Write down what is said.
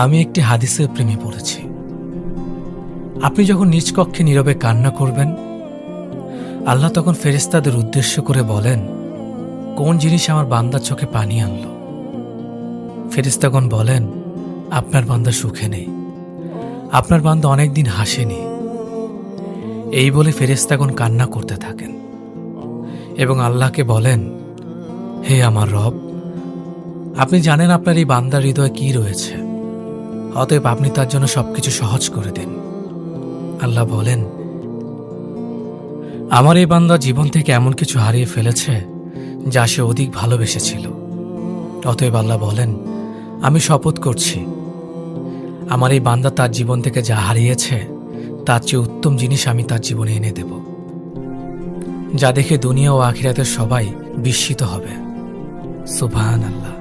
আমি একটি হাদিসের প্রেমে পড়েছি। আপনি যখন নিজ কক্ষে নীরবে কান্না করবেন, আল্লাহ তখন ফেরেশতাদের উদ্দেশ্য করে বলেন, কোন জিনিস আমার বান্দার চোখে পানি আনলো? ফেরেশতাগণ বলেন, আপনার বান্দা সুখে নেই, আপনার বান্দা অনেকদিন হাসেনি। এই বলে ফেরেশতাগণ কান্না করতে থাকেন এবং আল্লাহকে বলেন, হে আমার রব, আপনি জানেন আপনার এই বান্দার হৃদয়ে কি রয়েছে, অতএব আপনি তার জন্য সবকিছু সহজ করে দিন। আল্লাহ বলেন, আমার এই বান্দা জীবন থেকে এমন কিছু হারিয়ে ফেলেছে যা সে অধিক ভালোবেসেছিল। অতএব আল্লাহ বলেন, আমি শপথ করছি, আমার এই বান্দা তার জীবন থেকে যা হারিয়েছে তার চেয়ে উত্তম জিনিস আমি তার জীবনে এনে দেব, যা দেখে দুনিয়া ও আখিরাতের সবাই বিস্মিত হবে। সুবহানাল্লাহ।